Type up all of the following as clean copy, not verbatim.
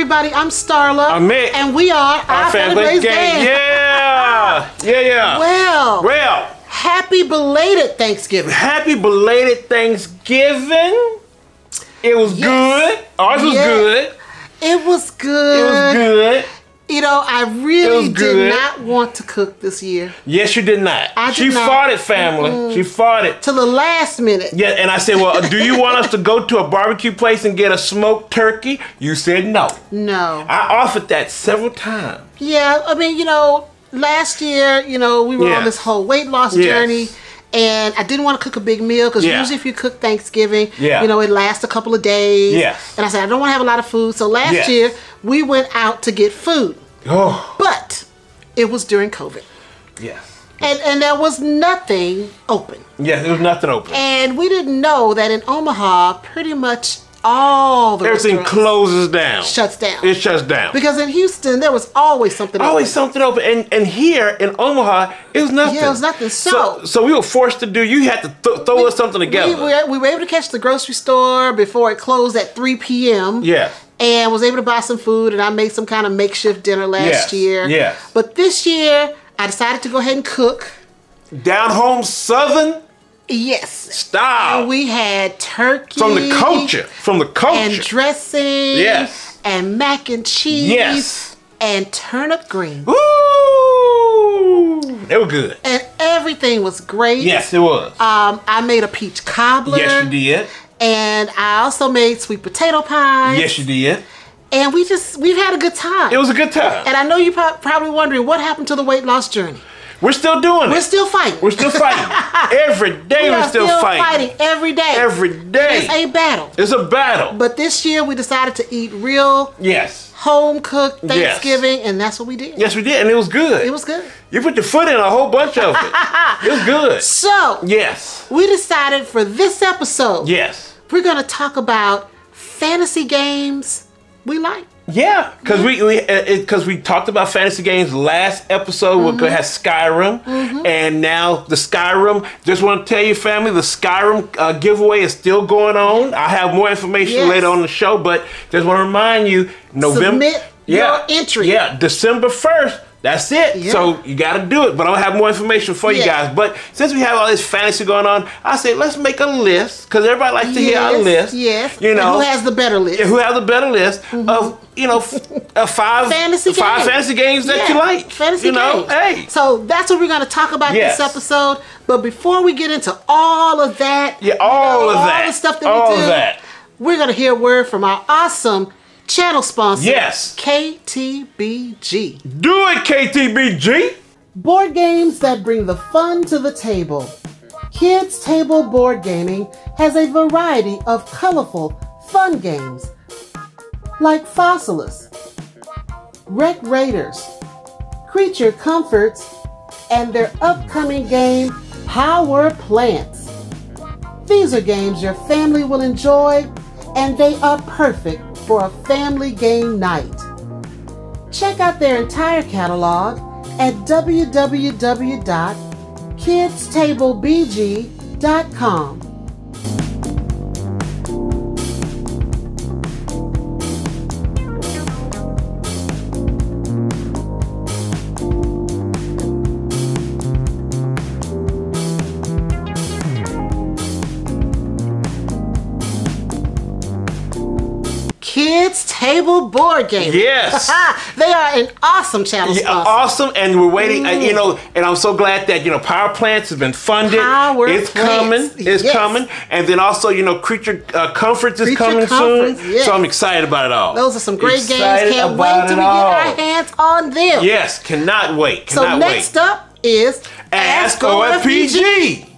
everybody. I'm Starla. I'm Mik. And we are our Family Game. Yeah. Yeah. Well, happy belated Thanksgiving. Happy belated Thanksgiving. It was good. Ours was good. It was good. It was good. You know, I really did not want to cook this year. Yes, you did not. She fought it, family. She fought it. Till the last minute. Yeah, and I said, well, do you want us to go to a barbecue place and get a smoked turkey? You said no. No. I offered that several times. Yeah, I mean, you know, last year, you know, we were on this whole weight loss journey. And I didn't want to cook a big meal because usually if you cook Thanksgiving, you know, it lasts a couple of days. Yes. And I said, I don't want to have a lot of food. So last year, we went out to get food. Oh. But it was during COVID. Yes. And there was nothing open. Yes, there was nothing open. And we didn't know that in Omaha, pretty much all the everything closes down. Shuts down. It shuts down. Because in Houston, there was always something open. Always something open. And here in Omaha, it was nothing. Yeah, it was nothing. So we were forced to do, you had to throw us something together. We were able to catch the grocery store before it closed at 3 p.m. Yeah. And was able to buy some food, and I made some kind of makeshift dinner last year. Yes. But this year, I decided to go ahead and cook. Down home Southern? Yes. Style. And we had turkey. From the culture. And dressing. Yes. And mac and cheese. Yes. And turnip greens. Ooh. They were good. And everything was great. Yes, it was. I made a peach cobbler. Yes, you did. And I also made sweet potato pies. Yes, you did. And we've had a good time. It was a good time. And I know you're probably wondering what happened to the weight loss journey. We're still doing it. We're still fighting. We're still fighting. Every day we're still fighting. Every day. Every day. It's a battle. It's a battle. But this year we decided to eat real, home-cooked Thanksgiving, and that's what we did. Yes, we did, and it was good. It was good. You put your foot in a whole bunch of it. It was good. So, we decided for this episode, we're going to talk about fantasy games we like. Yeah, because we talked about fantasy games last episode. We had Skyrim, and now the Skyrim. Just want to tell you, family, the Skyrim giveaway is still going on. I have more information later on the show, but just want to remind you, November. Submit your entry. Yeah, December 1st. That's it. Yeah. So you got to do it. But I'll have more information for you guys. But since we have all this fantasy going on, I say let's make a list, because everybody likes to hear our list. Yes. You know, and who has the better list? Who has the better list of five fantasy games that you like? Fantasy games. Hey. So that's what we're going to talk about this episode. But before we get into all of that, all the stuff that we do, we're going to hear a word from our awesome channel sponsor, KTBG. Do it, KTBG! Board games that bring the fun to the table. Kids Table Board Gaming has a variety of colorful, fun games like Fossilis, Wreck Raiders, Creature Comforts, and their upcoming game, Power Plants. These are games your family will enjoy, and they are perfect for a family game night. Check out their entire catalog at www.kidstablebg.com. Kids Table Board Game. Yes. They are an awesome channel sponsor. Awesome, and we're waiting, and I'm so glad that, Power Plants has been funded. It's coming. It's coming. And then also, Creature Comforts is coming soon. Yes. So I'm excited about it all. Those are some great games. Can't wait till we get our hands on them. Yes, cannot wait. So next up is Ask OFPG.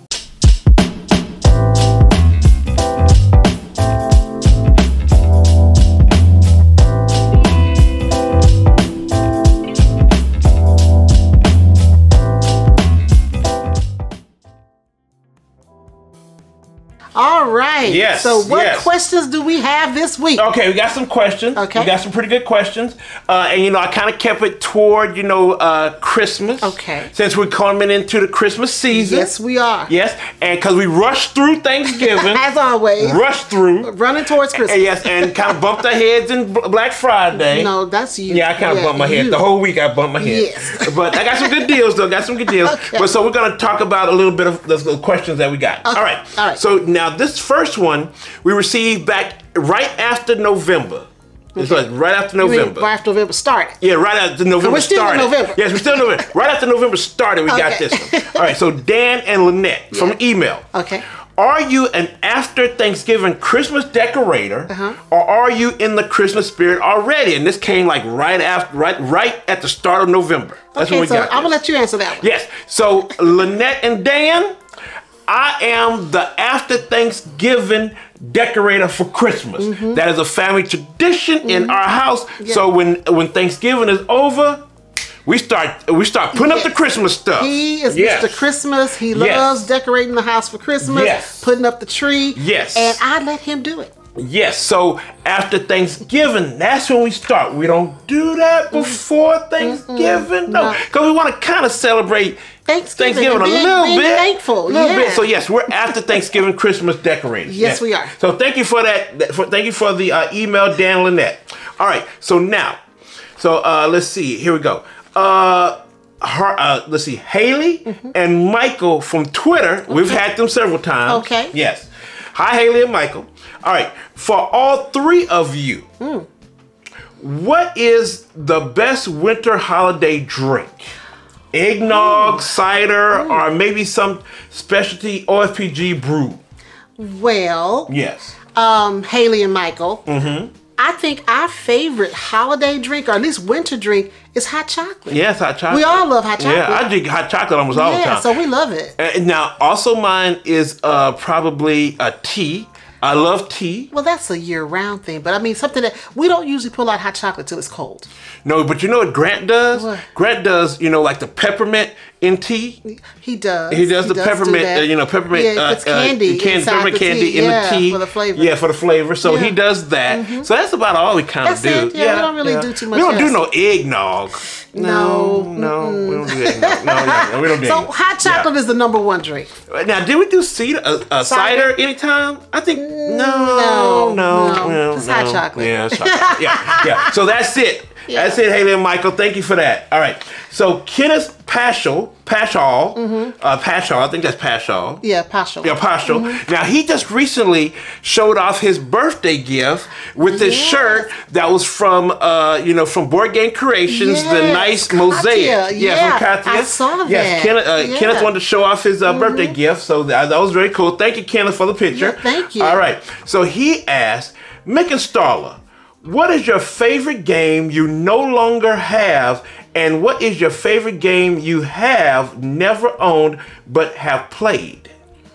All right. Yes. So what questions do we have this week? Okay, we got some questions. Okay. We got some pretty good questions. And, you know, I kind of kept it toward, you know, Christmas. Okay. Since we're coming into the Christmas season. Yes, we are. Yes. And because we rushed through Thanksgiving. As always. Rushed through. Running towards Christmas. Yes, and kind of bumped our heads in Black Friday. No, that's you. Yeah, I kind of bumped my head. The whole week I bumped my head. Yes. But I got some good deals, though. Got some good deals. Okay. But so we're going to talk about a little bit of the questions that we got. Okay. All right. All right. So now this first one we received back right after November. It's like right after November. Right after November started. Yeah, right after November we're still started. in November. Yes, we're still in November. Right after November started, we got this one. All right, so Dan and Lynette from email. Okay. Are you an after Thanksgiving Christmas decorator, or are you in the Christmas spirit already? And this came like right at the start of November. That's when we got I'm gonna let you answer that one. Yes. So Lynette and Dan, I am the after Thanksgiving decorator for Christmas. That is a family tradition in our house. Yeah. So when Thanksgiving is over, we start putting up the Christmas stuff. He is Mr. Christmas. He loves decorating the house for Christmas, putting up the tree. Yes. And I let him do it. Yes, so after Thanksgiving, that's when we start. We don't do that before Thanksgiving. No, because we want to kind of celebrate Thanksgiving a little bit. Thankful. So yes, we're after Thanksgiving Christmas decorators. Yes, we are. So thank you for that. Thank you for the email, Dan Lynette. All right, so now, let's see. Here we go. Let's see, Haley and Michael from Twitter. We've had them several times. Okay. Yes. Hi, Haley and Michael. All right, for all three of you, what is the best winter holiday drink? Eggnog, cider, or maybe some specialty OFPG brew? Well, yes. Haley and Michael, I think our favorite holiday drink, or at least winter drink, is hot chocolate. Yes, hot chocolate. We all love hot chocolate. Yeah, I drink hot chocolate almost all the time. Yeah, so we love it. Now, also mine is probably a tea. I love tea. Well, that's a year-round thing, but I mean something that we don't usually pull out hot chocolate till it's cold. No, but you know what Grant does? What? Grant does, you know, like the peppermint in tea. He does. He does the peppermint, peppermint. Yeah, it's candy. Peppermint candy in the tea. For the flavor. Yeah, for the flavor. So he does that. So that's about all we kind of do. It. Yeah, we don't really do too much. We don't do no eggnog. No, we don't do eggnog. No, we don't do eggnog. So hot chocolate is the #1 drink. Now, did we do cider anytime? I think no. It's hot chocolate. Yeah, it's hot chocolate. yeah. So that's it. Yeah. That's it, Haley and Michael. Thank you for that. All right. So Kenneth Paschal, I think that's Paschal. Yeah, Paschal. Yeah, Paschal. Now, he just recently showed off his birthday gift with this shirt that was from Board Game Creations, the nice mosaic. Yeah, from Katia. I saw that. Yes, Kenneth wanted to show off his birthday gift, so that was very cool. Thank you, Kenneth, for the picture. Yeah, thank you. All right. So he asked, Mik and Starla, what is your favorite game you no longer have, and what is your favorite game you have never owned but have played?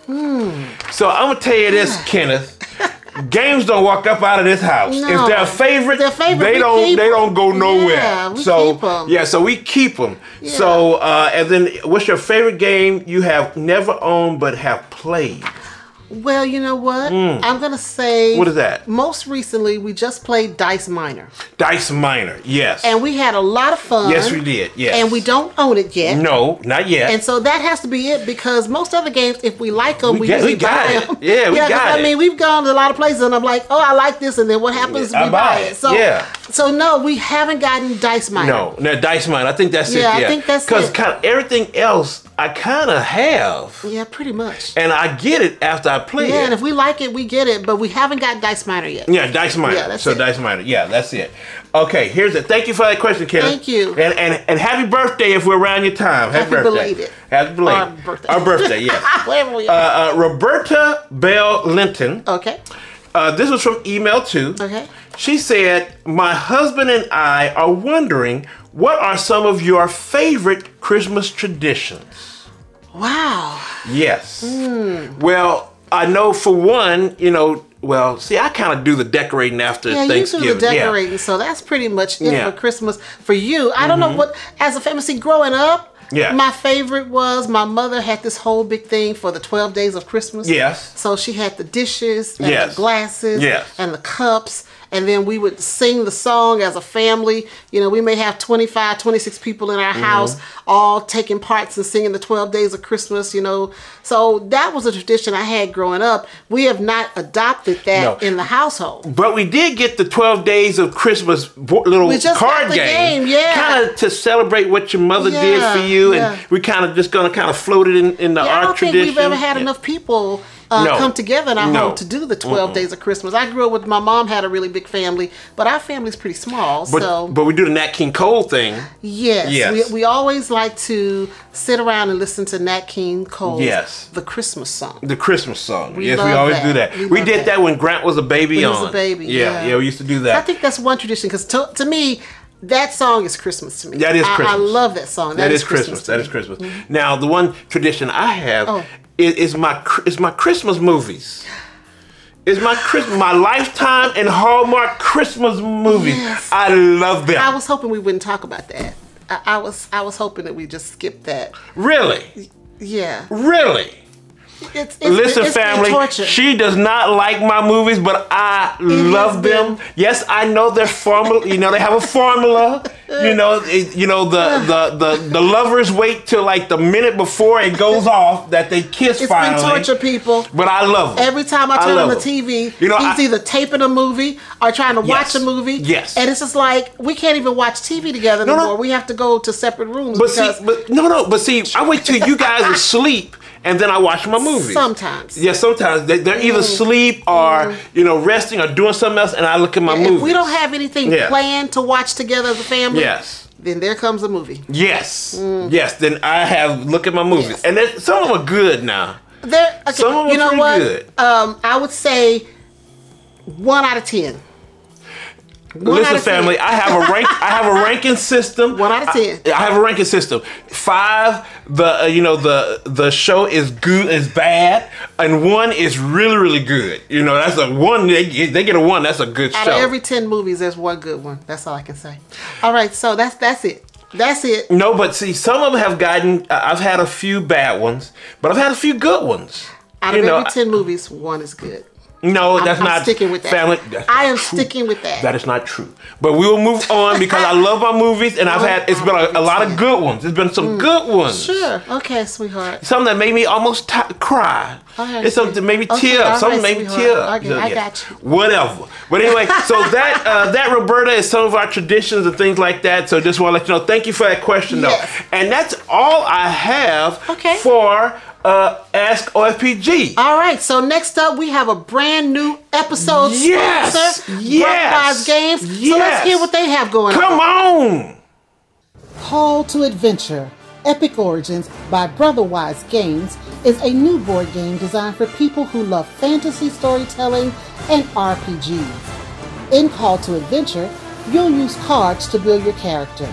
So I'm gonna tell you this, Kenneth. Games don't walk up out of this house. No. If they're favorite, they don't go nowhere. Yeah, we keep 'em. Yeah, so we keep them. Yeah. So and then what's your favorite game you have never owned but have played? Well, you know what? I'm going to say... What is that? Most recently, we just played Dice Miner. Dice Miner, yes. And we had a lot of fun. Yes, we did, yes. And we don't own it yet. No, not yet. And so that has to be it, because most other games, if we like them, we usually buy them. Yeah, we got it. I mean, we've gone to a lot of places, and I'm like, oh, I like this, and then what happens? We buy it. So no, we haven't gotten Dice Miner. No, Dice Miner. I think that's it. Yeah, I think that's it. Because kind of everything else, I kind of have. Yeah, pretty much. And I get it after I play it. Yeah, and if we like it, we get it, but we haven't got Dice Miner yet. Yeah, Dice Miner. Yeah, that's so it. Dice Miner. Yeah, that's it. Okay, here's it. Thank you for that question, Kenneth. Thank you. And happy birthday if we're around your time. Happy birthday. Belated. Happy belated. Our birthday. Our birthday, yes. Whatever we are. Roberta Bell Linton. Okay. This was from email 2. Okay. She said, my husband and I are wondering, what are some of your favorite Christmas traditions? Wow. Yes. Well, I know for one, I kind of do the decorating after Thanksgiving. You do the decorating, so that's pretty much it for Christmas for you. I don't know what, as a family, growing up, Yeah. My favorite was my mother had this whole big thing for the 12 days of Christmas. Yes. So she had the dishes and Yes. the glasses Yes. and the cups. And then we would sing the song as a family. You know, we may have 25, 26 people in our house all taking parts and singing the 12 days of Christmas, you know. So that was a tradition I had growing up. We have not adopted that in the household. But we did get the 12 days of Christmas little card game. Yeah. Kind of to celebrate what your mother did for you. And we kind of just going to kind of float it in the art tradition. I don't think we've ever had enough people come together in our home to do the 12 days of Christmas. I grew up with, my mom had a really big family, but our family's pretty small. But we do the Nat King Cole thing. Yes. We always like to sit around and listen to Nat King Cole's The Christmas Song. The Christmas Song. We we always do that. We did that when Grant was a baby When he was a baby, yeah, we used to do that. I think that's one tradition, because to me, that song is Christmas to me. That is Christmas. I love that song. That is Christmas. That is Christmas. Now, the one tradition I have is my Christmas movies. It's my Lifetime and Hallmark Christmas movies. Yes. I love them. I was hoping we wouldn't talk about that. I was hoping that we just skip that. Really? Yeah. Really? Listen, family, she does not like my movies, but I love them. Yes, I know their formula. You know, they have a formula. You know, the lovers wait till like the minute before it goes off that they kiss finally. It's been torture, people. But I love them. Every time I turn on the TV, he's either taping a movie or trying to watch a movie. Yes. And it's just like, we can't even watch TV together anymore. We have to go to separate rooms. But see, I wait till you guys are asleep. And then I watch my movies. Sometimes. Yeah, sometimes. They're either asleep or, resting or doing something else, and I look at my movies. If we don't have anything planned to watch together as a family, then there comes a movie. Yes. Yes, then I have look at my movies. Yes. And some of them are good now. Some of them are pretty good. I would say 1 out of 10. Listen, family, I have a ranking system. 1 out of 10. I have a ranking system. 5, the show is bad, and 1 is really, really good. You know, that's a 1. They get a 1. That's a good show. Out of every 10 movies, there's 1 good one. That's all I can say. All right, so that's it. That's it. No, but see, some of them have gotten. I've had a few bad ones, but I've had a few good ones. Out of every 10 movies, 1 is good. No, that's not sticking with that. Family. I am sticking with that. That is not true. But we will move on because I love my movies, and it's been a lot of good ones. There's been some good ones. Sure. Okay, sweetheart. Something that made me almost cry. It's something that made me tear up. Something made me tear up. Okay, I got you. Whatever. But anyway, so that Roberta is some of our traditions and things like that. So just want to let you know. Thank you for that question, though. And that's all I have for Ask OFPG. All right, so next up we have a brand new episode sponsor, Brotherwise Games. So let's hear what they have going on. Come on! Call to Adventure, Epic Origins by Brotherwise Games is a new board game designed for people who love fantasy storytelling and RPGs. In Call to Adventure, you'll use cards to build your character.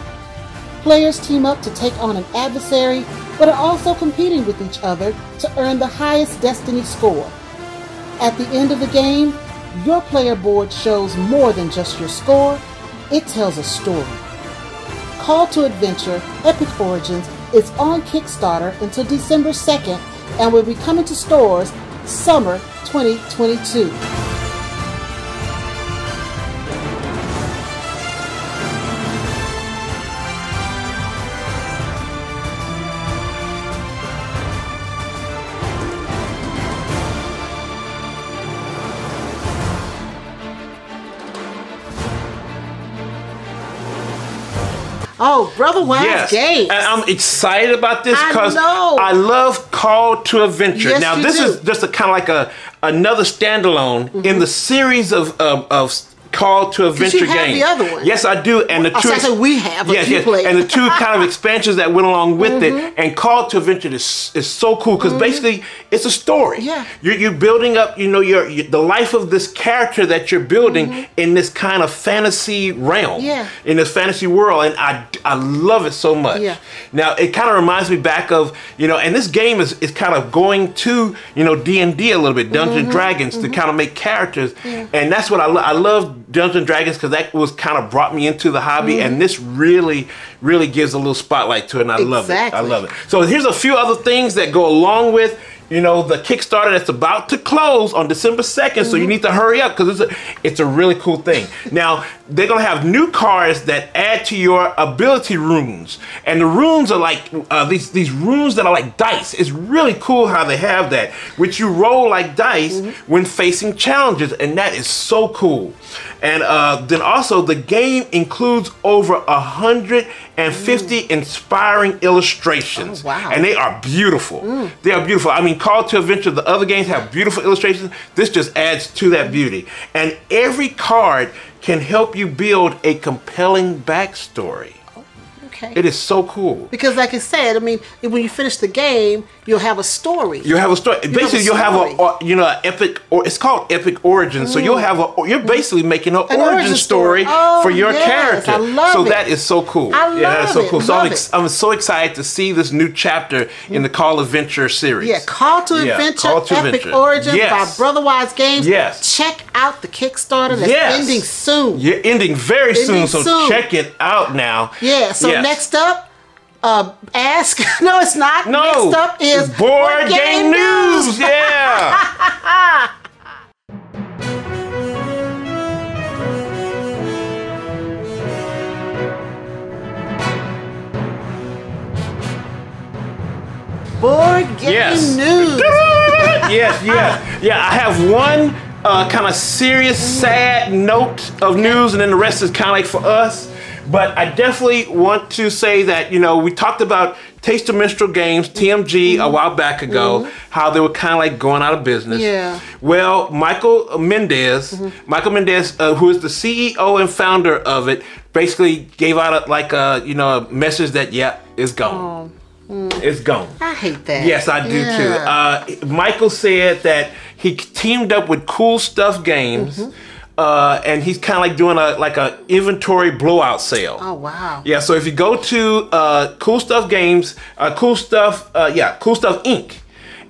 Players team up to take on an adversary, but are also competing with each other to earn the highest Destiny score. At the end of the game, your player board shows more than just your score, it tells a story. Call to Adventure Epic Origins is on Kickstarter until December 2nd and will be coming to stores summer 2022. Oh, Brotherwise Games. And I'm excited about this because I love Call to Adventure. Yes, now, this is just a kind of like another standalone in the series of Call to Adventure games. You have the other one. Yes, I do. And the two we have. And the two kind of expansions that went along with it. And Call to Adventure is so cool because basically it's a story. Yeah. You're building up, the life of this character that you're building in this kind of fantasy realm. Yeah. In this fantasy world, and I love it so much. Yeah. Now it kind of reminds me back of and this game is kind of going to D&D a little bit, Dungeons and Dragons, to kind of make characters, and that's what I love Dungeons & Dragons because that was kind of brought me into the hobby, and this really, really gives a little spotlight to it, and I love it. I love it. So here's a few other things that go along with, you know, the Kickstarter that's about to close on December 2nd, so you need to hurry up because it's a really cool thing. Now, they're going to have new cards that add to your ability runes. And the runes are like these runes that are like dice. It's really cool how they have that, which you roll like dice when facing challenges, and that is so cool. And then also the game includes over 150 inspiring illustrations. Oh, wow. And they are beautiful. They are beautiful. I mean, Call to Adventure, the other games have beautiful illustrations. This just adds to that beauty. And every card can help you build a compelling backstory. Okay. It is so cool. Because like I said, I mean, when you finish the game, you'll have a story. You'll have a story. Basically, you'll have a, you know, an epic, or it's called Epic Origins. So you'll have you're basically making an origin story for your character. I love so it. that is so cool. I love that is so cool. Love So I'm so excited to see this new chapter in the Call Adventure series. Yeah, Call to Adventure, Call to Epic Adventure. Origins Yes. by Brotherwise Games. Yes. Check out the Kickstarter that's ending soon. You're ending very soon, so check it out now. Yeah, so next up, ask. No, it's not. No. Next up is Board Game News. Yeah. Board Game News. Yeah. I have one kind of serious, sad note of news, and then the rest is kind of like for us. But I definitely want to say that, you know, we talked about Taste of Minstrel Games, TMG, a while back ago, how they were kind of like going out of business. Yeah. Well, Michael Mendez, who is the CEO and founder of it, basically gave out a message that, it's gone. It's gone. I hate that. Yes, I do too. Michael said that he teamed up with Cool Stuff Games, and he's kind of like doing a inventory blowout sale. Oh wow. Yeah, so if you go to Cool Stuff Games, Cool Stuff Inc.,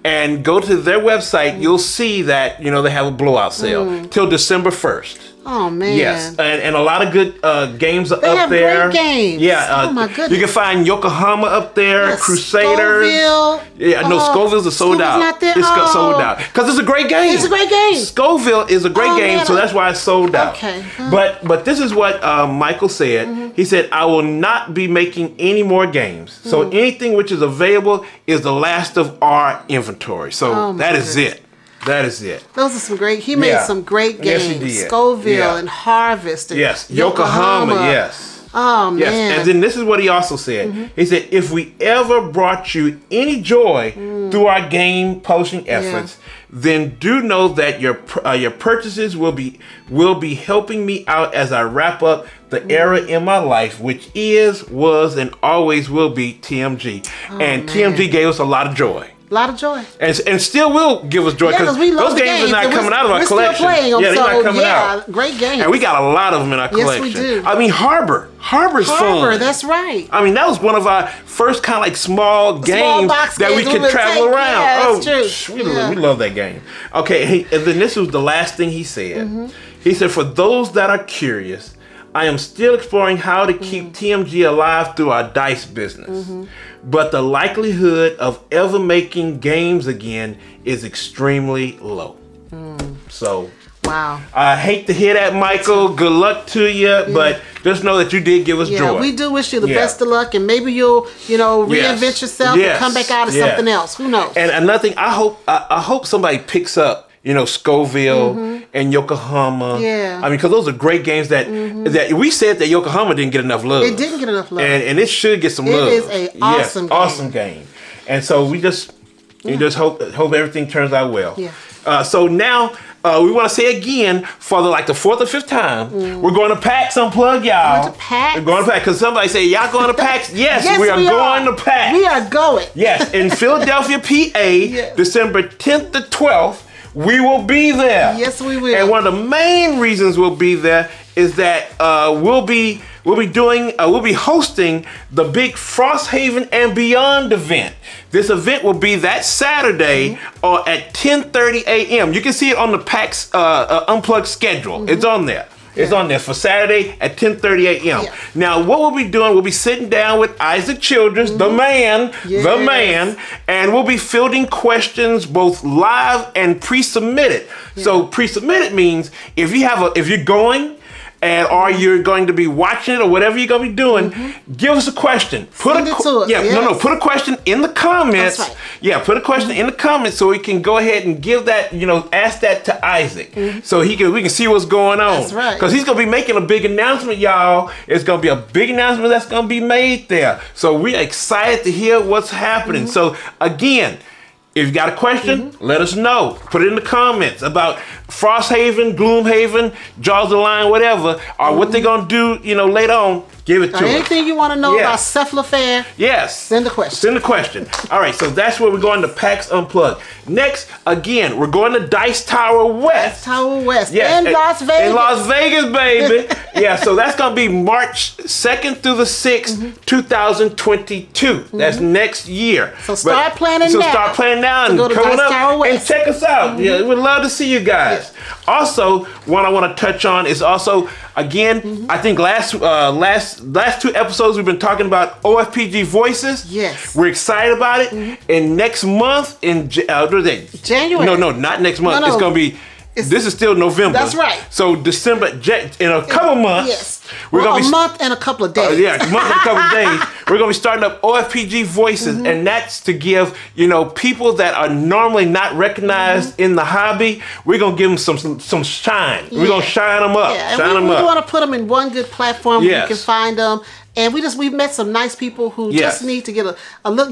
and go to their website, you'll see that, you know, they have a blowout sale till December 1st. Oh man. Yes, and a lot of good games are they up have there. Great games. Yeah. Oh my goodness. You can find Yokohama up there, Yes, Crusaders. Scoville. Yeah, no, Scoville's sold out. Not there. It's sold out because it's a great game. It's a great game. Scoville is a great game, man, so that's why it's sold out. Okay. But this is what Michael said. He said, "I will not be making any more games. So anything which is available is the last of our inventory. So that is it." That is it. Those are some great. He made some great games. Yes, he did. Scoville and Harvest. And Yokohama. Yes. Oh man. Yes. And then this is what he also said. He said, "If we ever brought you any joy through our game publishing efforts, then do know that your purchases will be helping me out as I wrap up the era in my life, which was, and always will be TMG." And TMG gave us a lot of joy. A lot of joy. And still will give us joy because those games are not coming out of our collection. Still playing them, they're not coming out. Great games. And we got a lot of them in our collection. Yes, we do. I mean, Harbor's fun. That's right. I mean, that was one of our first kind of like small games that we could travel around. Yeah, that's true. We love that game. Okay, and then this was the last thing he said. He said, "For those that are curious, I am still exploring how to keep TMG alive through our dice business. But the likelihood of ever making games again is extremely low." So, wow. I hate to hear that, Michael. Good luck to you, but just know that you did give us joy. We do wish you the best of luck, and maybe you'll, reinvent yourself and come back out as something else. Who knows? And another thing, I hope somebody picks up, Scoville and Yokohama. Yeah. I mean, because those are great games that we said that Yokohama didn't get enough love. It didn't get enough love. And it should get some love. It is an awesome game. Awesome game. And so we just hope everything turns out well. Yeah. So now we want to say again for the fourth or fifth time, we're going to PAX Unplugged, y'all. Going to PAX? We're going to PAX because somebody say, "Y'all going to PAX?" Yes, we are going to PAX. We are going. Yes, in Philadelphia, PA, December 10th to 12th. We will be there. Yes, we will. And one of the main reasons we'll be there is that we'll be hosting the big Frosthaven and Beyond event. This event will be that Saturday or at 10:30 a.m. You can see it on the PAX Unplugged schedule. It's on there. It's on there for Saturday at 10:30 a.m. Yeah. Now, what we'll be doing, we'll be sitting down with Isaac Childress, the man, and we'll be fielding questions both live and pre-submitted. So pre-submitted means if you're going, or you're going to be watching it or whatever you're going to be doing, give us a question. Put a question in the comments. That's right. Yeah, put a question in the comments so we can go ahead and give that, ask that to Isaac. So we can see what's going on. That's right. Because he's going to be making a big announcement, y'all. It's going to be a big announcement that's going to be made there. So we're excited to hear what's happening. So again, if you got a question, let us know. Put it in the comments about Frosthaven, Gloomhaven, Jaws of the Lion, whatever, or what they're going to do, later on. Give it to us. Anything you want to know about Cephalofair, send a question. Send a question. All right, so that's where we're going to PAX Unplugged. Next, again, we're going to Dice Tower West. Dice Tower West in Las Vegas. In Las Vegas, baby. So that's going to be March 2nd through the 6th, 2022. That's next year. So start planning now. Start planning now and go to coming Dice up Tower West. and check us out. Yeah, we'd love to see you guys. Also, what I want to touch on is also, again, I think last two episodes we've been talking about OFPG voices. Yes. We're excited about it. And next month in January. No, not next month. It's going to be. This is still November. That's right. So December, in a couple months. We're gonna be a month and a couple of days. A month and a couple of days. We're going to be starting up OFPG Voices, and that's to give, people that are normally not recognized in the hobby, we're going to give them some shine. We're going to shine them up. We want to put them in one good platform where you can find them. And we've met some nice people who just need to get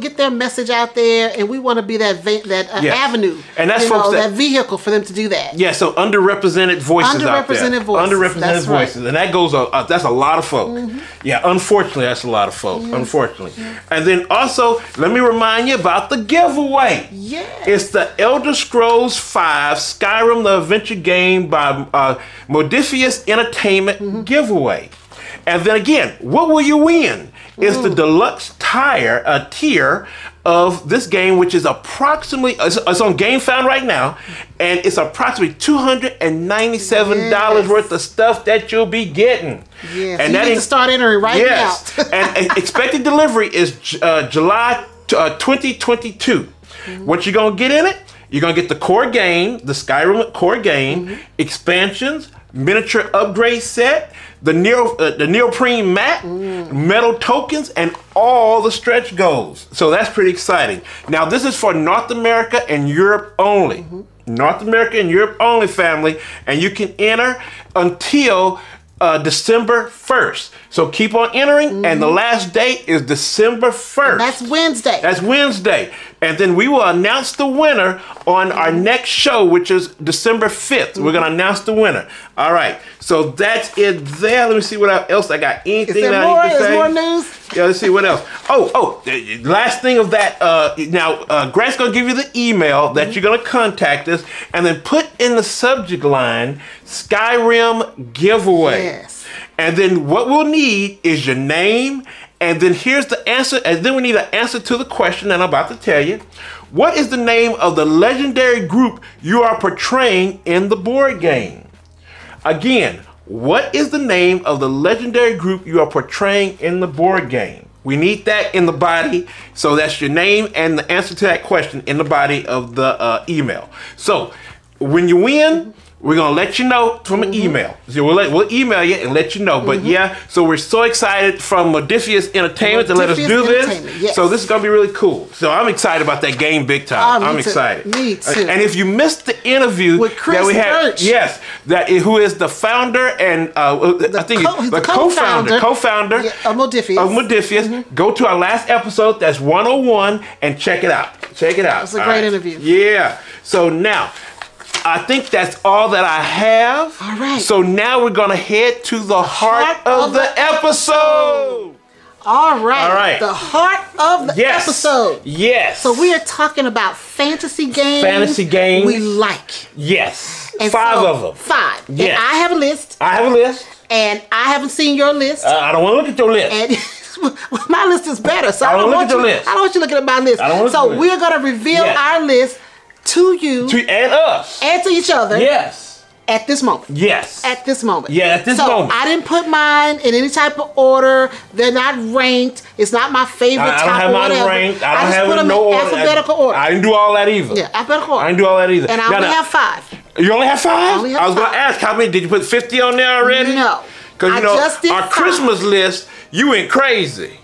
get their message out there, and we want to be that avenue, and that's that vehicle for them to do that. Yeah, so underrepresented voices out there. Underrepresented voices, and that goes. That's a lot of folk. Yeah, unfortunately, that's a lot of folk. Unfortunately, and then also let me remind you about the giveaway. It's the Elder Scrolls V Skyrim: The Adventure Game by Modiphius Entertainment giveaway. And then again, what will you win? It's the deluxe tier of this game, which is approximately, it's on GameFound right now, and it's approximately $297 worth of stuff that you'll be getting. And you need to start entering right now. And expected delivery is July 2022. What you're going to get in it? You're going to get the core game, the Skyrim core game, expansions, miniature upgrade set, the neoprene mat, metal tokens, and all the stretch goals. So that's pretty exciting. Now this is for North America and Europe only. North America and Europe only, family. And you can enter until December 1st. So keep on entering, and the last date is December 1st. And that's Wednesday. That's Wednesday. And then we will announce the winner on our next show, which is December 5th. We're going to announce the winner. All right. So that's it there. Let me see what else I got. Anything that I need to say? Is more news? Yeah, let's see what else. Last thing of that. Now, Grant's going to give you the email that you're going to contact us, and then put in the subject line, Skyrim giveaway. Yes. And then what we'll need is your name, and then here's the answer, and then we need an answer to the question that I'm about to tell you. What is the name of the legendary group you are portraying in the board game? Again, what is the name of the legendary group you are portraying in the board game? We need that in the body, so that's your name and the answer to that question in the body of the email. So when you win, we're going to let you know from an email. So we'll email you and let you know. But so we're so excited from Modiphius Entertainment to let us do this. Yes. So this is going to be really cool. So I'm excited about that game big time. I'm excited. Me too. And if you missed the interview with Chris that we had, Birch. who is the founder and I think the co-founder of Modiphius. Go to our last episode. That's 101 and check it out. Check it out. It's a great interview. Yeah. So now, I think that's all that I have. All right. So now we're going to head to the heart of the episode. All right. The heart of the episode. Yes. So we are talking about fantasy games. Fantasy games. We like. Yes. And 5 of them. 5. Yes. And I have a list. And I haven't seen your list. I don't want to look at your list. And my list is better. So I don't want you looking at my list. So we're going to reveal our list to you. And us. And to each other. Yes. At this moment. Yes. At this moment. Yeah, at this moment. I didn't put mine in any type of order. They're not ranked. It's not my favorite I don't top have or mine whatever. ranked. I just don't have put them no in order. alphabetical order. I didn't do all that either. Yeah, alphabetical order. I didn't do all that either. And I only have 5. You only have 5? I only have I was going 5. to ask, how many, did you put 50 on there already? No. Because, you I know, just did our 5. Christmas list, you went crazy.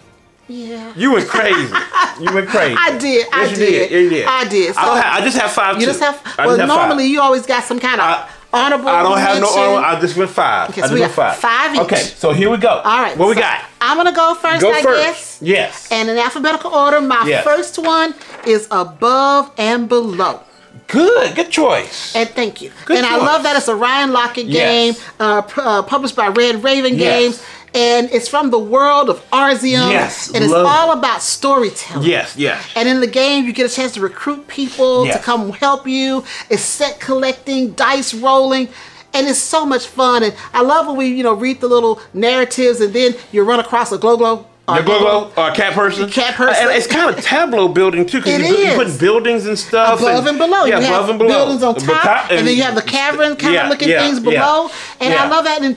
Yeah. You went crazy. You went crazy. I did. Yes, you did. You did. I did. So I just have 5 too. You just have, I well, just have normally 5. you always got some kind of honorable I don't have no mention. honorable. I just went 5. Okay, I so just we went got 5. 5 each. Okay, so here we go. All right. What we so got? I'm going to go first, Go I first. guess. Yes. And in alphabetical order, my Yes. first one is Above and Below. Good choice. And thank you. Good and I choice. love that it's a Ryan Lockett Yes. game, published by Red Raven Yes. Games. And it's from the world of Arzium. Yes, And it's love all about storytelling. Yes. And in the game, you get a chance to recruit people to come help you. It's set collecting, dice rolling. And it's so much fun. And I love when we, read the little narratives and then you run across a glow-glow. The glow or cat person. Cat person. And it's kind of tableau building too, because you put buildings and stuff. Above and below. Yeah, you above have and below. buildings on top, and then you have the cavern kind of looking things below. And I love that. And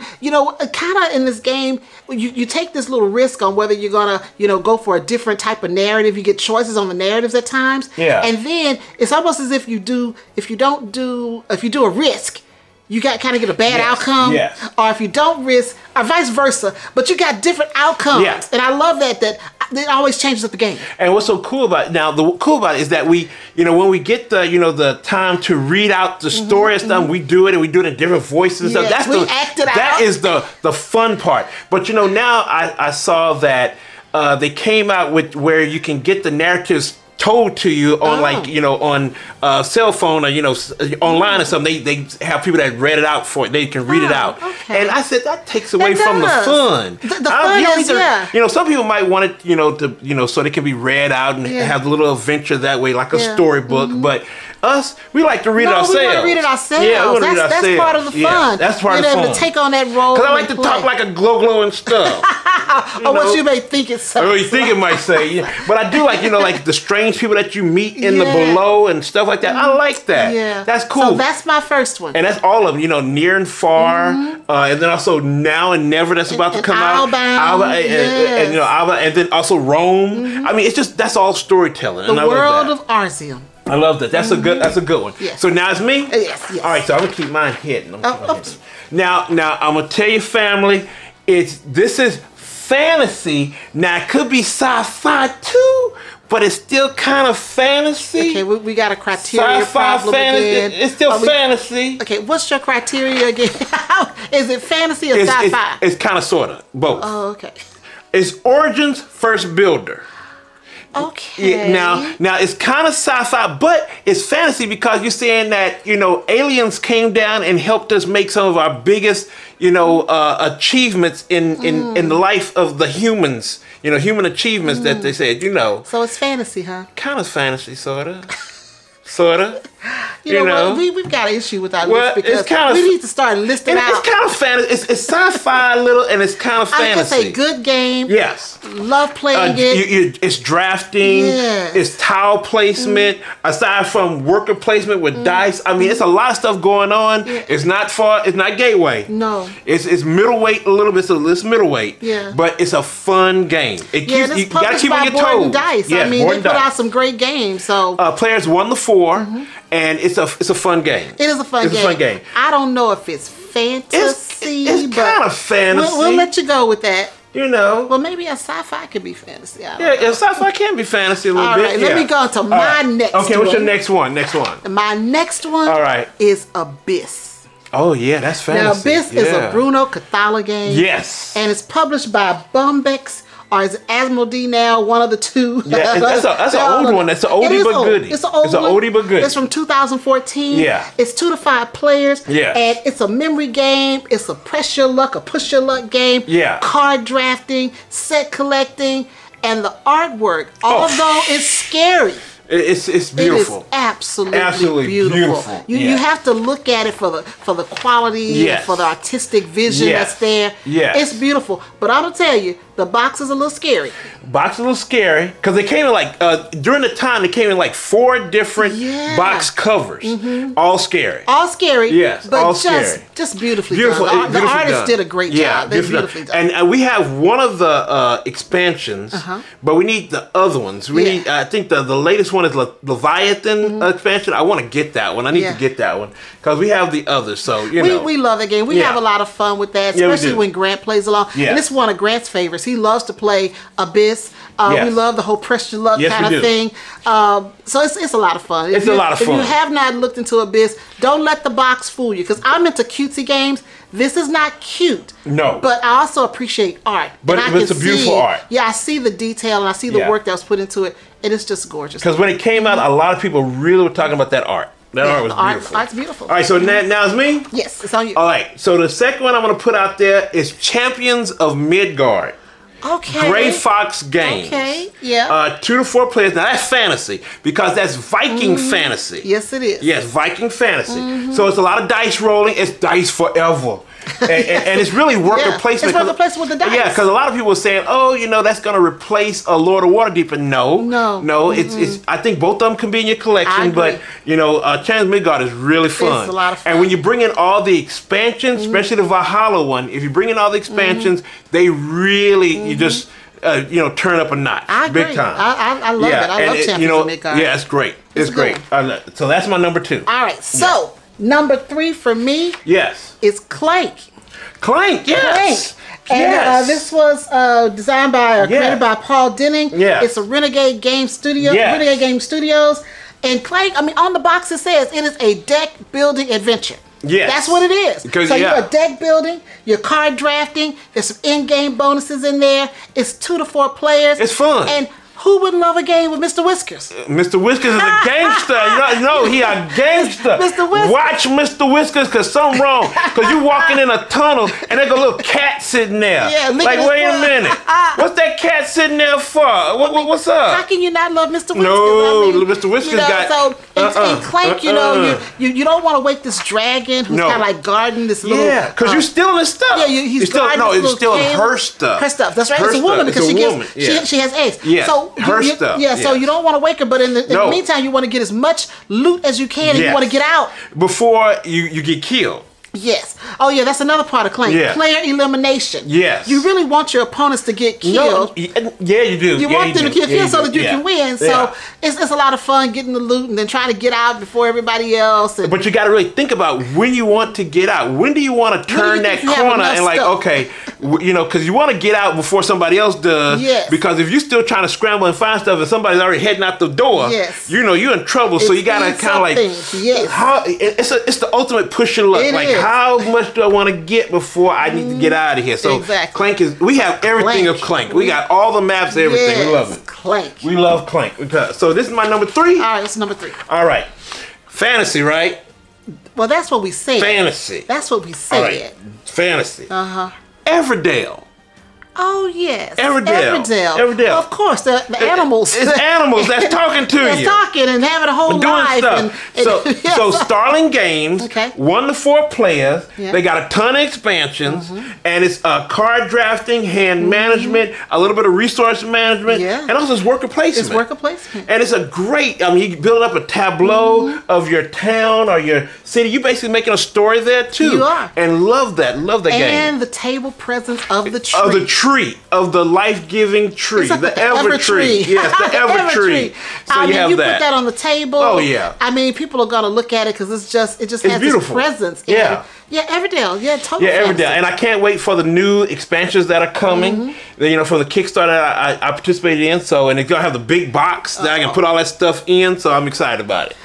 kind of in this game, you take this little risk on whether you're gonna, go for a different type of narrative. You get choices on the narratives at times. Yeah. And then it's almost as if you do a risk, you kind of get a bad outcome. Yes. Or if you don't risk, or vice versa, but you got different outcomes. Yeah. And I love that it always changes up the game. And what's so cool about it, now, the cool about it is that we, when we get the time to read out the story and stuff, we do it, and we do it in different voices and stuff. That is the fun part. But now I saw that they came out with where you can get the narratives told to you on on cell phone or online or something. They have people that read it out for it. They can read it out. Okay. And I said that takes away from the fun. The fun is, some people might want it to so they can be read out and have a little adventure that way, like a storybook. But us, we like to read it ourselves. We want to read it ourselves. Yeah, we want to read it ourselves. That's part of the fun. Yeah, that's part of the fun. Able to take on that role. Because I like to talk like a glow and stuff. Or what you may think it says. Or you think it might say. But I do like, like the strange people that you meet in the below and stuff like that. I like that. Yeah. That's cool. So that's my first one. And that's all of them, near and far. And then also Now and Never that's about to come out. Outbound. And then also Rome. I mean, it's just, that's all storytelling. The world of Arzium. I love that. That's a good one. Yes. So now it's me? Yes. All right, so I'm gonna keep mine hidden. Now I'm gonna tell you, family, this is fantasy. Now it could be sci-fi too, but it's still kind of fantasy. Okay, we got a criteria Sci-fi problem fantasy. again. It's still fantasy. Okay, what's your criteria again? Is it fantasy or sci-fi? It's kind of sorta both. Oh, okay. It's Origin's First Builder. Okay. Now it's kind of sci-fi, but it's fantasy because you're saying that aliens came down and helped us make some of our biggest achievements in the life of the humans. Human achievements that they said. So it's fantasy, huh? Kind of fantasy, sorta. Sorta. We've got an issue with that list because we need to start listing out. It's kind of fantasy. It's sci-fi a little, and it's kind of fantasy. I can say good game. Yes. Love playing it. It's drafting. Yes. It's tile placement. Aside from worker placement with dice, I mean, it's a lot of stuff going on. Yeah. It's not far. It's not gateway. No. It's middleweight a little bit. So it's middleweight. Yeah. But it's a fun game. You gotta keep on your toes. Dice. Yeah, I mean, they put out some great games. So players 1 to 4. And it's a fun game. It is a fun game. I don't know if it's fantasy. It's kind of fantasy. We'll let you go with that. Well, maybe a sci-fi could be fantasy. Sci-fi can be fantasy a little bit. All right, let me go to my next one. Okay, what's your next one? My next one is Abyss. Oh, yeah, that's fantasy. Now, Abyss is a Bruno Cathala game. Yes. And it's published by Bombex. Or is it Asmodee now? One of the two. Yeah, that's an old one. That's an oldie but goodie. It's an oldie but goodie. It's from 2014. Yeah. It's 2 to 5 players. Yeah. And it's a memory game. It's a press your luck, a push your luck game. Yeah. Card drafting, set collecting, and the artwork, although it's scary. It's beautiful. It is absolutely beautiful. You have to look at it for the quality, and for the artistic vision that's there. Yes. It's beautiful. But I'm gonna tell you, The box is a little scary. Box is a little scary because they came in like during the time they came in like 4 different box covers, all scary. All scary. Yes, but all just beautifully done. The artist did a great job. They're beautifully done. And we have one of the expansions, but we need the other ones. We need. I think the latest one is Leviathan expansion. I want to get that one. I need to get that one because we have the others. So you know, we love that game. We have a lot of fun with that, especially when Grant plays along. And it's one of Grant's favorites. He loves to play Abyss. We love the whole press your luck kind of thing. So it's a lot of fun. It's a lot of fun. If you have not looked into Abyss, don't let the box fool you. Because I'm into cutesy games. This is not cute. No. But I also appreciate art. But it's a beautiful art. Yeah, I see the detail and I see the work that was put into it. And it's just gorgeous. Because when it came out, a lot of people really were talking about that art. That art was beautiful. Art's beautiful. All right, so now it's me? Yes, it's on you. All right, so the second one I'm going to put out there is Champions of Midgard. Okay. Gray Fox Games. Okay, yeah. 2 to 4 players. Now that's fantasy because that's Viking fantasy. Yes, it is. Yes, Viking fantasy. So it's a lot of dice rolling. It's dice forever. and it's really worker placement. It's worker placement with the dice. Yeah, because a lot of people are saying, "Oh, you know, that's going to replace a Lord of Waterdeep." And no. It's. I think both of them can be in your collection, but you know, Champions of Midgard is really fun. It's a lot of fun. And when you bring in all the expansions, especially the Valhalla one, if you bring in all the expansions, they really you just. You know, turn up a notch. I agree. Big time. I love it. I love Champions of Midgard. Yeah, it's great. It's great. So that's my number 2. All right. So number 3 for me. Yes. Is Clank. Clank. Yes. Clank. And this was designed by created by Paul Denning. Yeah. It's a Renegade Game Studio. Renegade Game Studios. And Clank. I mean, on the box it says it is a deck building adventure. Yes. That's what it is. So you're deck building, you're card drafting, there's some in-game bonuses in there. It's 2 to 4 players. It's fun. And who wouldn't love a game with Mr. Whiskers? Mr. Whiskers is a gangster. You know, he a gangster. Mr. Whiskers. Watch Mr. Whiskers because something wrong. Because you walking in a tunnel and there's a little cat sitting there. Yeah, like, wait a minute. What's that cat sitting there for? What's up? How can you not love Mr. Whiskers? No, Mr. Whiskers got... So, in Clank, you know, you don't want to wake this dragon who's kind of like guarding this little... Yeah, because you're stealing his stuff. Yeah, he's guarding this little stealing her stuff. Her stuff, that's right. It's a woman because she has eggs. Yeah, so her stuff. Yeah, so you don't want to wake her, but in the meantime, you want to get as much loot as you can, and you want to get out before you get killed. Yes. Oh, yeah, that's another part of Clank. Yeah. Player elimination. Yes. You really want your opponents to get killed. Yeah, you do. You want them to get killed so that you can win. So it's a lot of fun getting the loot and then trying to get out before everybody else. But you got to really think about when you want to get out. When do you want to turn that corner and like, okay, you know, because you want to get out before somebody else does. Yes. Because if you're still trying to scramble and find stuff and somebody's already heading out the door, you know, you're in trouble. So you got to kind of like, it's the ultimate push your luck. Like, how much do I want to get before I need to get out of here? So Clank is, we have everything of Clank. We got all the maps, everything. We love it. Clank. We love Clank. So this is my number 3. All right, it's number 3. All right. Fantasy, right? Well, that's what we said. Fantasy. That's what we said. All right. Fantasy. Uh-huh. Everdale. Oh, yes. Everdale. Well, of course, the animals. It's animals that's talking to you. That's talking and having a whole life. Stuff. So Starling Games, 1 to 4 players. They got a ton of expansions, and it's card drafting, hand management, a little bit of resource management, and also it's worker placement. It's worker placement. And it's a great, I mean, you build up a tableau of your town or your city. You're basically making a story there, too. You are. And love that game. And the table presence of the tree. Of the tree, of the life-giving tree, like the ever tree. Yes, the ever tree. So I mean, you put that on the table. Oh yeah. I mean, people are gonna look at it because it just has this presence. Yeah. Yeah, Everdale. Yeah, totally. Yeah, Everdale. And I can't wait for the new expansions that are coming. You know, for the Kickstarter I participated in. So, and it's gonna have the big box that I can put all that stuff in. So I'm excited about it.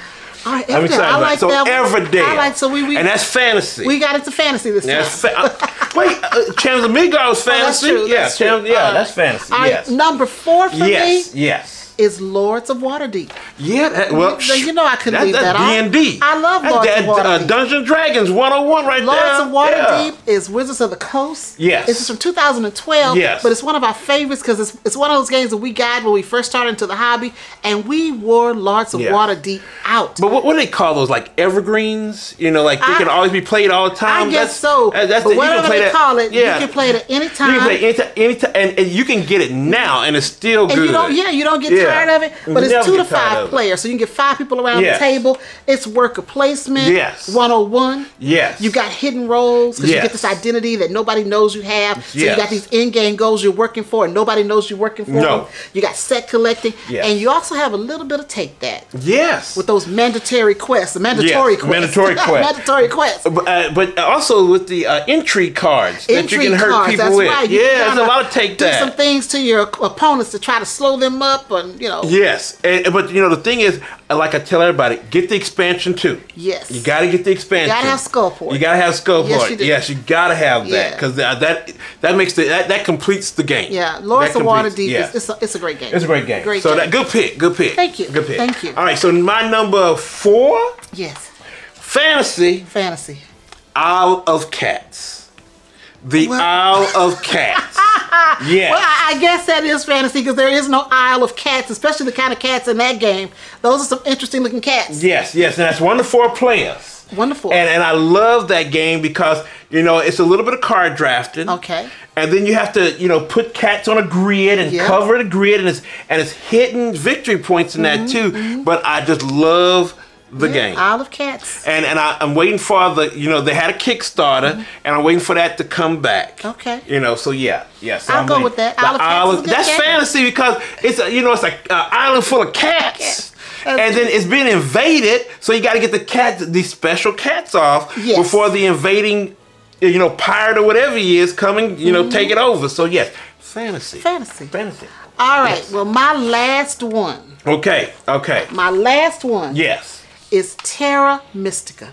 All right, I'm excited about it. So Everdale. And that's fantasy. We got into fantasy this time. Wait, Champions of Midgard was fantasy. Oh, that's true. That's fantasy. All right, yes. number 4 for me. Yes. Is Lords of Waterdeep. Yeah, well, you know I couldn't leave that off. D&D. I love Lords of Waterdeep. Dungeons & Dragons 101 right there. Lords of Waterdeep is Wizards of the Coast. Yes. This is from 2012. Yes. But it's one of our favorites because it's one of those games that we got when we first started into the hobby, and we wore Lords of Waterdeep out. But what do they call those? Like evergreens? You know, like they can always be played all the time? I guess so. But whatever they call it, you can play it at any time. You can play it anytime, and you can get it now, and it's still good. You don't get tired of it. But it's 2 to 5 players, so you can get 5 people around the table. It's worker placement. Yes. 101. Yes. You got hidden roles because you get this identity that nobody knows you have. So you got these in-game goals you're working for, and nobody knows you're working for them. You got set collecting, and you also have a little bit of take that. Yes. With those mandatory quests, Mandatory quests. Mandatory quests. But also with the intrigue cards that you can hurt people with. Right. There's a lot of take that. Do some things to your opponents to try to slow them up, and Yes, but the thing is, like I tell everybody, get the expansion too. Yes. You got to get the expansion. You got to have Skullport. You got to have Skullport. Yes, you do. Yes, you got to have that because that makes that completes the game. Yeah, Lords of Waterdeep it's a great game. It's a great game. Good pick. Thank you. Good pick. Thank you. All right, so my number 4. Yes. Fantasy. Isle of Cats. Isle of Cats. Yes. Well, I guess that is fantasy because there is no Isle of Cats, especially the kind of cats in that game. Those are some interesting looking cats. Yes, and that's 1 to 4 players. 1 to 4. And I love that game because, it's a little bit of card drafting. Okay. And then you have to, put cats on a grid and cover the grid, and it's hidden victory points in that too. But I just love the game. Isle of Cats. And I'm waiting for they had a Kickstarter, and I'm waiting for that to come back. Okay. So so I'll go with that. Isle of Cats. That's fantasy because it's it's like an island full of cats. And then it's being invaded, so you got to get these special cats off before the invading, pirate or whatever he is coming, take it over. So yes, fantasy. All right. Well, my last one. Okay. My last one. Yes. Is Terra Mystica.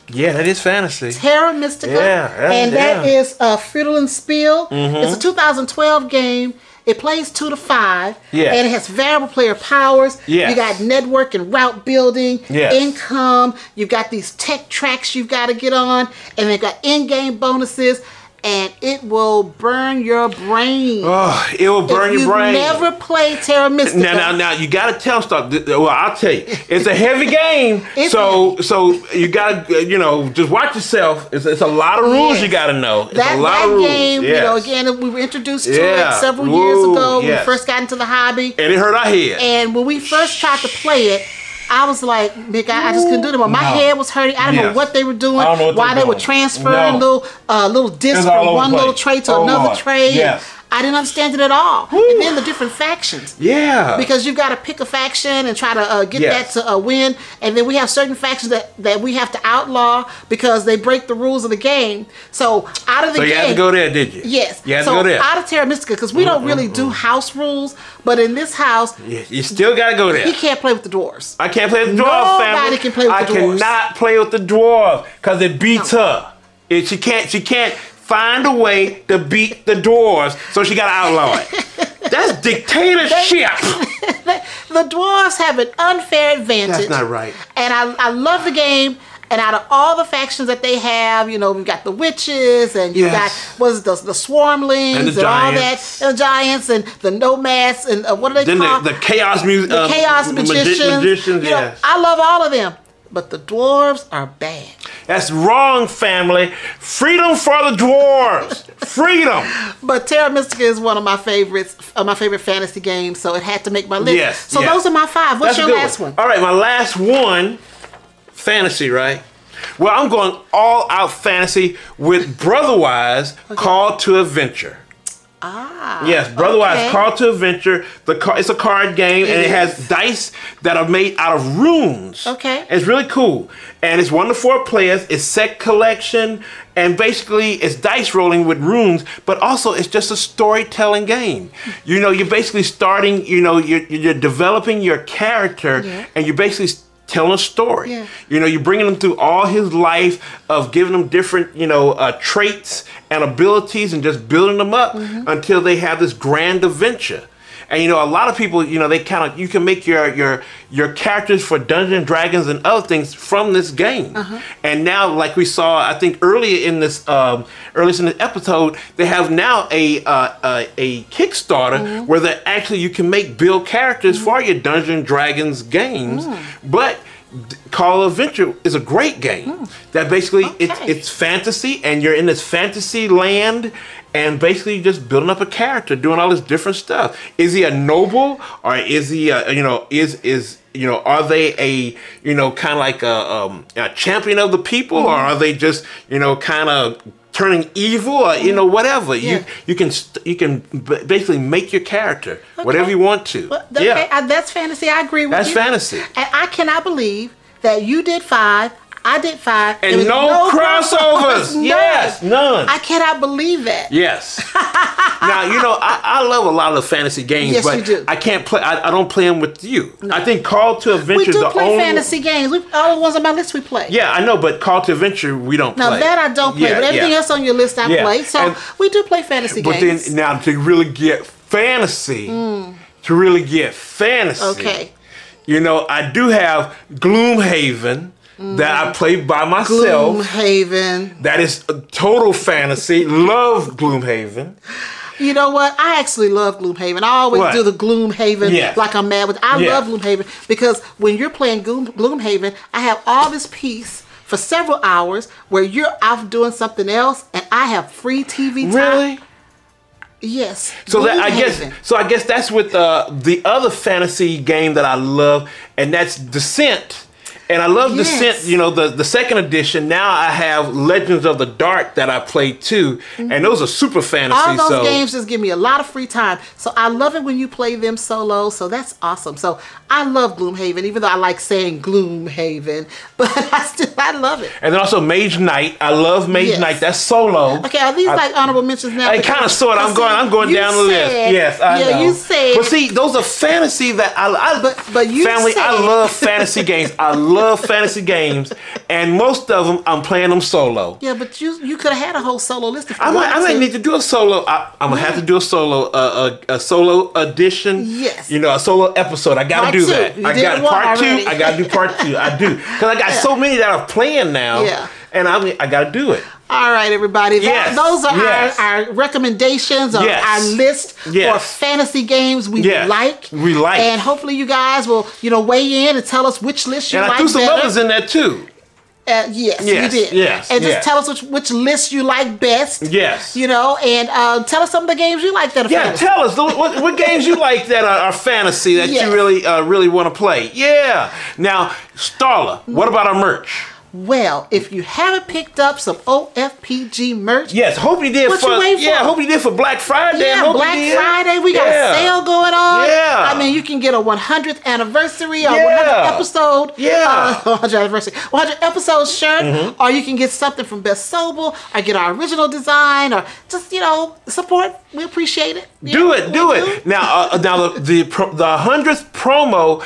Yeah, that is fantasy. Terra Mystica. That is Fiddle Spiel. It's a 2012 game. It plays 2 to 5. Yeah. And it has variable player powers. Yeah. You got network and route building, income. You've got these tech tracks you've got to get on. And they've got in-game bonuses. And it will burn your brain. Oh, it will burn your brain. If you've never played Terra Mystica. Now, you got to tell them stuff. Well, I'll tell you. It's a heavy game. So you got to, just watch yourself. It's a lot of rules you got to know. It's a lot of rules. That game, again, we were introduced to it several years ago when we first got into the hobby. And it hurt our head. And when we first tried to play it, I was like, Mick, I just couldn't do them. My head was hurting. I didn't know what they were doing, why they were transferring little discs from one little tray to another tray. Yes. I didn't understand it at all. Woo. And then the different factions. Yeah. Because you've got to pick a faction and try to get that to win. And then we have certain factions that we have to outlaw because they break the rules of the game. So out of the game. So you had to go there, did you? Yes. You had to go there. Out of Terra Mystica, because we don't really do house rules. But in this house. You still got to go there. He can't play with the dwarves. I can't play with the dwarves, family. Nobody can play with the dwarves. I cannot play with the dwarves because it beats her. She can't find a way to beat the dwarves, so she got to outlaw it. That's dictatorship. The dwarves have an unfair advantage. That's not right. And I love the game. And out of all the factions that they have, we've got the witches, and you've got the swarmlings, and all that, and the giants, and the nomads, and what are they called? The chaos the chaos magicians. I love all of them. But the dwarves are bad. That's wrong, family. Freedom for the dwarves. Freedom. But Terra Mystica is one of my favorites, my favorite fantasy games, so it had to make my list. Yes. So those are my 5. What's your last one? All right, my last one, fantasy, right? Well, I'm going all out fantasy with Brotherwise Call to Adventure. Yes, Brotherwise Call to Adventure. It's a card game, and it has dice that are made out of runes. Okay. And it's really cool. And it's 1 to 4 players. It's set collection, and basically it's dice rolling with runes, but also it's just a storytelling game. You're basically starting, you're developing your character, and you're basically telling a story. Yeah. You're bringing them through all his life of giving them different, traits and abilities and just building them up until they have this grand adventure. And you know, a lot of people, you know, they kind of, you can make your characters for Dungeons and Dragons and other things from this game. And now, like we saw, I think earlier in this episode, they have now a Kickstarter where they actually you can build characters for your Dungeons and Dragons games, but Call of Adventure is a great game that basically it's fantasy, and you're in this fantasy land, and basically just building up a character, doing all this different stuff. Is he a noble, or is he are they a kind of like a champion of the people, or are they just kind of turning evil, or whatever? You can basically make your character whatever you want to. Well, that's fantasy. I agree with you. That's fantasy. And I cannot believe that you did 5, I did 5, and no crossovers. Yes, none. I cannot believe that. Yes. Now I love a lot of the fantasy games, yes, but you do. I can't play. I don't play them with you. No. I think Call to Adventure. We do play fantasy games. All the ones on my list we play. Yeah, I know, but Call to Adventure we don't play. Now that I don't play, but everything else on your list I play. So we do play fantasy games. But then now to really get fantasy, okay. I do have Gloomhaven that I play by myself. Gloomhaven. That is a total fantasy. Love Gloomhaven. You know what? I actually love Gloomhaven. I always do the Gloomhaven like I'm mad with. I love Gloomhaven because when you're playing Gloomhaven, I have all this peace for several hours where you're off doing something else, and I have free TV time. Really? Yes. So that I guess that's with the other fantasy game that I love, and that's Descent. And I love Descent, the second edition. Now I have Legends of the Dark that I play too. And those are super fantasy. All those games just give me a lot of free time. So I love it when you play them solo. So that's awesome. So I love Gloomhaven, even though I like saying Gloomhaven. But I love it. And then also Mage Knight. I love Mage Knight. That's solo. Okay, are these like honorable mentions now? I kind of sort. I'm going down the list. Yes, I know. You said. But see, those are fantasy that But you family, said. I love fantasy games. I love fantasy games, and most of them I'm playing them solo. Yeah, but you could have had a whole solo list if you I might need to do a solo. I'm gonna have to do a solo edition. Yes. A solo episode. I gotta do that. I got part 2. I gotta do part 2. I do, because I got so many that are playing now. Yeah. And I gotta do it. All right, everybody. Those are our recommendations of our list for fantasy games we like. And hopefully you guys will, weigh in and tell us which list you like better. And I threw some others in there too. Yes, you did. Yes, and just tell us which list you like best. Yes. And tell us some of the games you like that are fantasy. Tell us what games you like that are fantasy that you really want to play. Yeah. Now, Starla, what about our merch? Well, if you haven't picked up some OFPG merch, hope you did. Hope you did for Black Friday. Yeah, Black Friday, we got a sale going on. Yeah, I mean, you can get a 100th anniversary or 100th episode. 100th anniversary, 100 episode shirt, or you can get something from Best Sobel, or get our original design, or just support. We appreciate it. Do it. Now, the 100th promo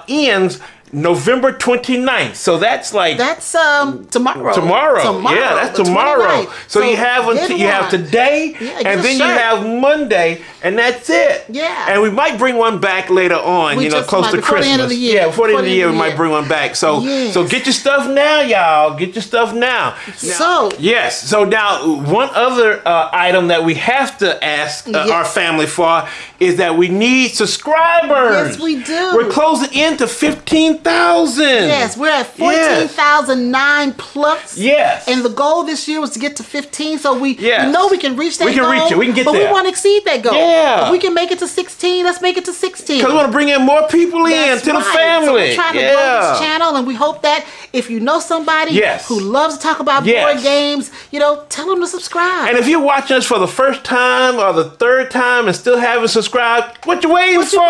ends November 29th. So that's tomorrow. Yeah, that's tomorrow. So you have today, and then you have Monday, and that's it. Yeah. And we might bring one back later on, close to Christmas. Before the end of the year. Yeah, before the end of the year, we might bring one back. So get your stuff now, y'all. Get your stuff now. So now one other item that we have to ask our family for is that we need subscribers. Yes, we do. We're closing in to 15,000. Yes, we're at 14,009 plus. Yes. And the goal this year was to get to 15, so we know we can reach that goal. We can reach it. We can get there. But we want to exceed that goal. Yeah. If we can make it to 16, let's make it to 16. Because we want to bring in more people to the family. So we're trying to grow this channel, and we hope that if you know somebody who loves to talk about board games, tell them to subscribe. And if you're watching us for the first time or the third time and still haven't subscribed, what you waiting for?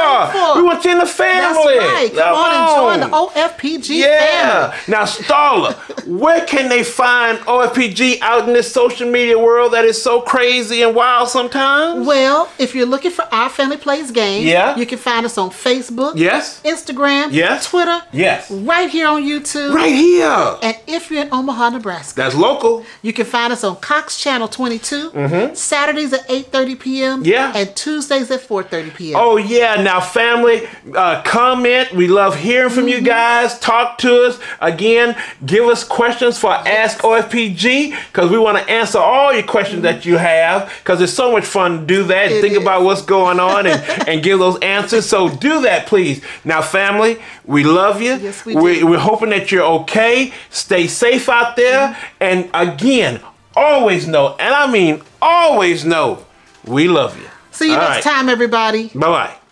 We want you in the family. That's right. Come on and join the OFPG Yeah. family. Now, Starla, where can they find OFPG out in this social media world that is so crazy and wild sometimes? Well, if you're looking for Our Family Plays Games, Yeah. you can find us on Facebook, Yes. Instagram, Yes. Twitter, Yes. right here on YouTube. Right here. And if you're in Omaha, Nebraska, That's local. you can find us on Cox Channel 22, Saturdays at 8:30 p.m. Yeah. and Tuesdays at 4:30 p.m. Oh yeah, now family, comment. We love hearing from you guys. Talk to us. Again, give us questions for Ask OFPG because we want to answer all your questions that you have because it's so much fun to do that and think about what's going on and give those answers. So do that, please. Now family, we love you. Yes, we do. We're hoping that you're okay. Stay safe out there. And again, always know, and I mean always know, we love you. See you next time, everybody. Bye-bye.